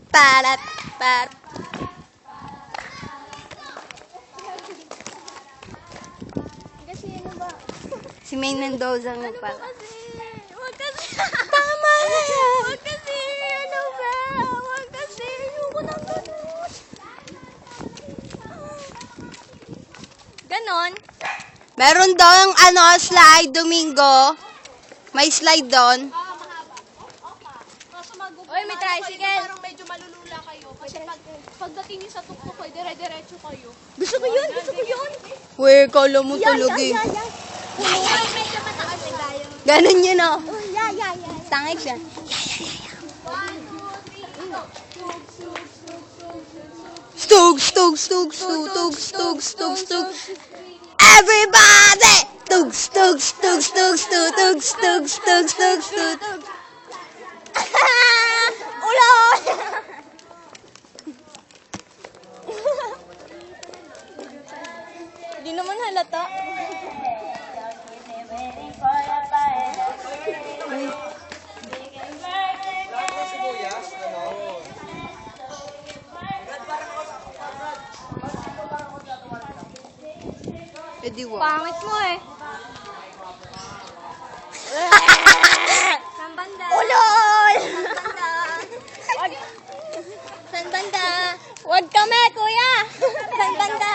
Parat, parat. Kasi ano ba? Si Maine Mendoza nga Ano ba pala. kasi? Huwag kasi. Tama na yan. Huwag kasi. Ano ba? Huwag kasi. Ayoko na ganun. Ganon? Meron daw yung slide, Domingo. May slide doon. Uy, may tricycle. Parang medyo malulula kayo. Kasi pagdating niyo sa tuktok ko, dire-diretso kayo. Gusto ko yun. Gusto ko yun. Uy, kala mo tulog eh. Uy, medyo mataas na tayo. Ganun yun oh. Yeah. Tangik siya. 1, 2, 3, go! Stug, stug, stug, stug, stug, stug, stug. Everybody! Stug, stug, stug, stug, stug, stug, stug, stug, stug. Ulo! Hindi naman halata. Eh di wa. Pangit mo eh. San banda? Ulol! Wag. San banda? Wag kami, kuya. San banda?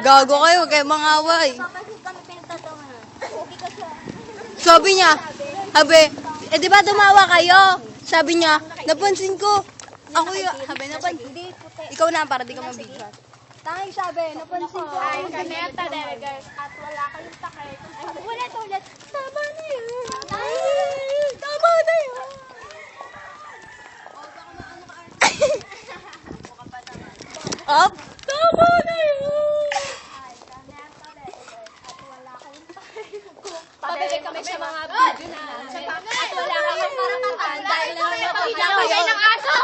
Gago kayo, huwag kayong mangaway. Papasit kami pinagtatangan. Okay ka siya. Sabi niya, eh di ba tumawa kayo? Sabi niya, napansin ko. Ako yun, sabi, napansin. Hindi, puti. Ikaw na, para di ka mabigyan. Tangay sabi, napansin ko. Ay, kaneta, guys. At wala kayong takay. Ulit. Tama na yun. Tama na yun. Up! Tama na yun. Pabili kami sa mga video na. At wala kayong karapatan dahil nakapagpapila kayo ng aso.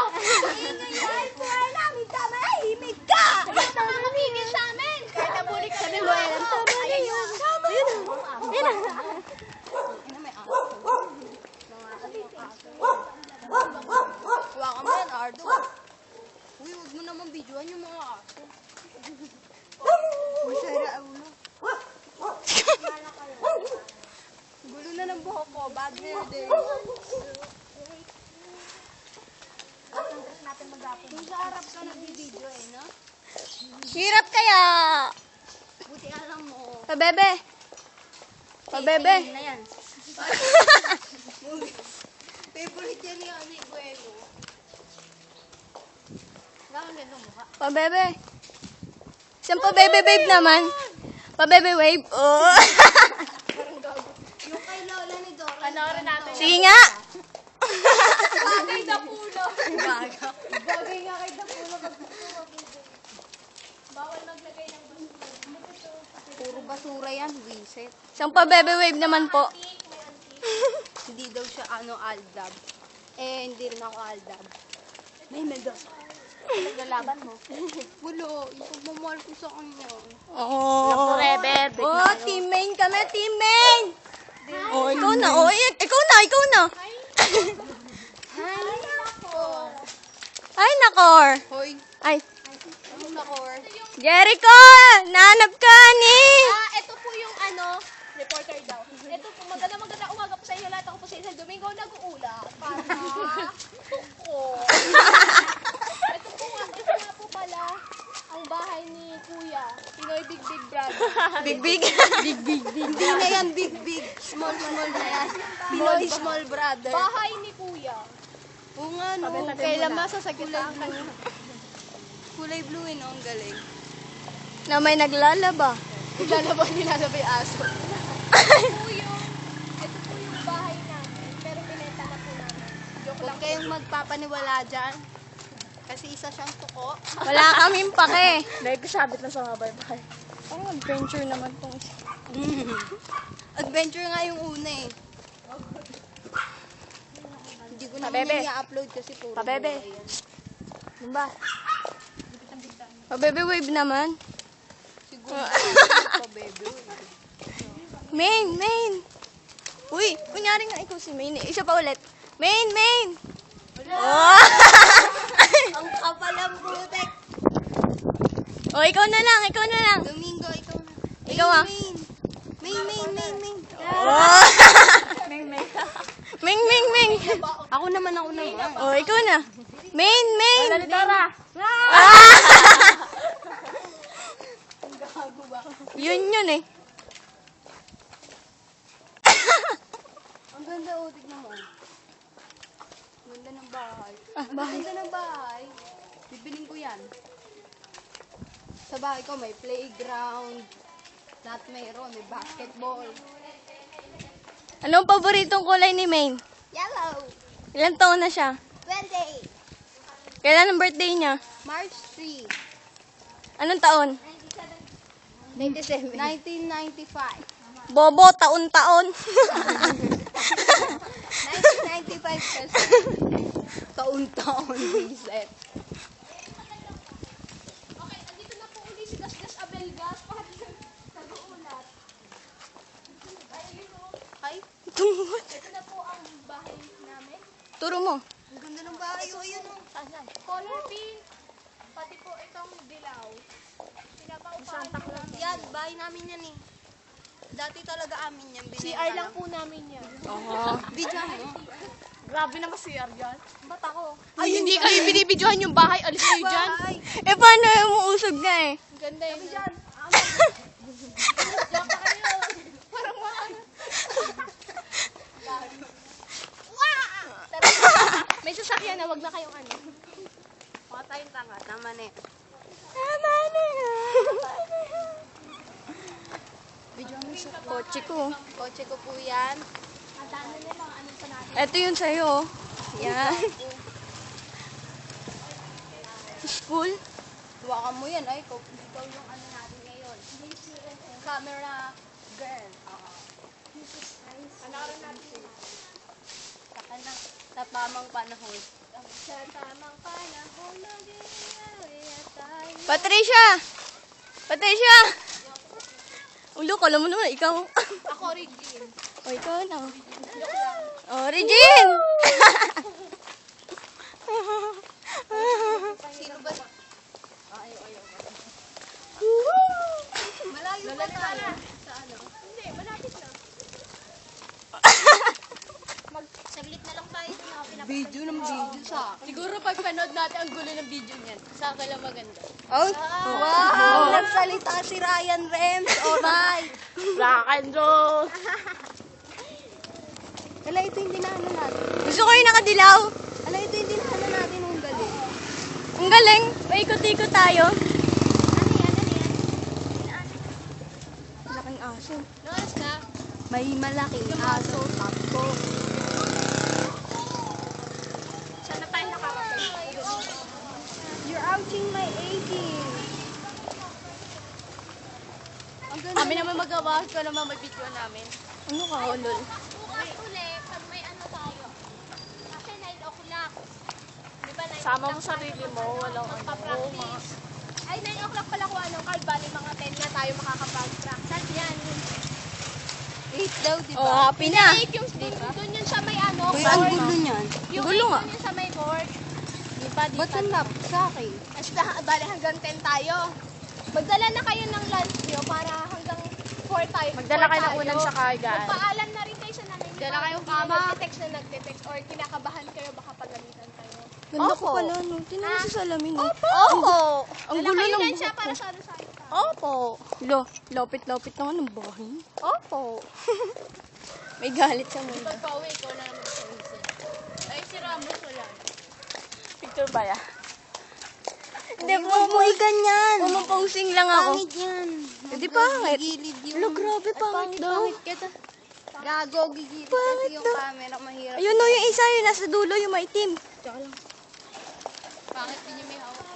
Buhay namin, tama na, himig ka. Huwag na mga mamigil sa amin. Kahit nabuli kami mo. Tama na yun. Tama na. Yan na. Huwag ka man, Ardo. Uy, huwag mo naman videoan yung mga aso. Uy, sara, ulo. Gulo na ng buhok ko. Bad hair day. Kung sa harap ka nagbibideo eh, no? Hirap kaya. Buti alam mo. Pabebe. Pabebe. Na yan. Favorite yan ni Ani Bueno. Gawin din mukha. Pabebe. Isang pabebe babe naman. Pabebe wave. Oh. Yung kay Lola ni Dora. Panoorin natin. Sige nga. Bagay na pulo. Baga. Bagay nga kay Dapulo. Bawal maglagay ng Puro basura yan. Wiset. Isang pabebe wave naman po. Hindi daw siya aldab. Eh, hindi rin ako aldab. May Mendoza. naglalaban mo. Wala. Ipagmamahal ko sa kanya. Oh. Forever. Oh, team main kami. Team main. Oh, ikaw na. Oh, ikaw na. Ikaw na. Ay, nakor. Hoy. Ay. Ano nakor? Jericho! Nahanap ka ni! Ito po yung reporter daw. Ito po, maganda umaga po sa inyo lahat. Ako po sa Isang Domingo, nag-uula. Para tuko. Ito nga po pala ang bahay ni Kuya. Pinoy Big Big Brother. Big, big. Hindi na yan big, big. Small na yan. Pinoy small brother. Bahay ni Kuya. Oo nga, no. Kailan masasagitan ka? Kulay blue, eh, no? Ang galing. Na may naglalaba. Nilalabay aso. Ito po yung bahay namin. Pero binenta na po namin. Joke Huwag lang. kayong magpapaniwala dyan. Kasi isa siyang tuko. Wala kaming pake. Dahil ko sabit na sa mga baybay. Parang adventure naman tong isa. Adventure nga yung una eh. Hindi ko naman Pabebe. yung i-upload kasi puro. Pabebe. buhay yan. Diba? Pabebe wave naman. Siguro. Pabebe. Main. Uy, kunyari nga ikaw si Main. Isa pa ulit. Main. Oh! Ang kapal ang putek. O, ikaw na lang, ikaw na lang. Domingo, ikaw na. Ikaw ah. Main. Oh. Ming, Ming. Ako naman. O, ikaw na. Main. Tara. Yun eh. Ang ganda, tignan mo. Ang ganda ng bahay. Bahay. Ang ganda ng bahay. Bibiling ko yan. Sa bahay ko may playground. Lahat mayroon, may basketball. Anong paboritong kulay ni Maine? Yellow. Ilang taon na siya? 28. Kailan ang birthday niya? March 3. Anong taon? 1995. Bobo, taon-taon. 1995 kasi. Taon-taon, reset. Okay, andito na po uli si Gasgas Abelgas. Nag-uulat. Ay, Tumot. Ito na po ang bahay namin. Turo mo. ang ganda ng bahay. O, ayun o. Color pink. Pati po itong dilaw. Pinapaupahan po namin. Yan, bahay namin yan eh. Dati talaga amin yan. CR lang po namin yan. Oo. Video mo. Grabe naman CR yan. Ba't ako? Ay, Hindi kayo binibidyohan yung bahay. Alis kayo dyan. Bahay. Eh, paano yung umuusog na eh? Ang ganda yun. Dyan. Diyan pa kayo. Parang mahal. May sasakyan na, wag na kayong ano. Mga tayong tanga. Tama na eh. Video mo sa Kotse ko. kotse ko po yan. Ang dami nila, ano sa natin. Ito yun sa'yo. Yan. School? Huwakan mo yan. Ay, ikaw yung ano natin ngayon. Camera girl. Oo. Anaran natin. Saka na, sa tamang panahon. Sa tamang panahon, nag-iaway at tayo. Patricia! Patricia! Ulo, alam mo naman, ikaw. Ako, Regine. O, ikaw na. Joke lang. O, Regine! Sino ba? Malayo pa tayo. Sa ano? Hindi, malapit na. Saglit na lang tayo. Video ng video sa akin. Siguro pag panood natin ang gulo ng video niyan, sa akin lang maganda. Oh, wow! Nagsalita si Ryan Rems. Alright. Rock and roll! Ala, ito yung dinaanan natin. Gusto ko yung nakadilaw. Ala, ito yung dinaanan natin. Ang galing. Ang galing. Paikot-ikot tayo. Malaking aso. Noras na. May malaking aso. Takbo. Saan na tayo nakakatay? You're ouching my aching. Ang ganda. Kami naman magawa ko naman mag-video namin. Ano ka, ulol? Bukas uli, pag may ano tayo. Kasi 9 o'clock. Di ba 9 Sama mo o'clock sarili mo, walang ano. magpa-practice. Ay, 9 o'clock pala kung ano, Carl, bali mga 10 na tayo makakapag-practice. Yan. 8 daw, di Oh, ba? happy na. 8 yung doon yun sa may ano, Uy, ang board. gulo niyan. Yung Gulo 8 nga. doon yun sa may board. Di ba, di Ba't ba? ang lap sa akin? Basta, bali hanggang 10 tayo. Magdala na kayo ng lunch nyo para hanggang 4 tayo. Magdala kayo ng 4 unang sakagan. Magpaalam na rin kayo sa nanay niyo. Magdala kayong Para kama. Nagte-text na nagte-text or kinakabahan kayo baka pagalitan kayo. Ganda ko Opo. pala, no? Tinan mo sa salamin, eh. Opo! Ang Dala gulo kayo ng lunch buhok para ko. sa tayo. Opo! Lopit-lopit naman ng bahay. Opo! May galit sa mundo. Pagpa-uwi, ikaw na naman sa reason. Ay, si Ramos wala. Picture ba ya? Hindi po mo ganyan! Pumuposing lang ako. Pangit yan! Hindi pangit. Gigilid yun. Lo, grabe, pangit daw. Pangit kita. Gago, gigilid kasi yung camera. Mahirap. Ayun no, yung isa, yung nasa dulo, yung maitim. Pangit din yung may hawak.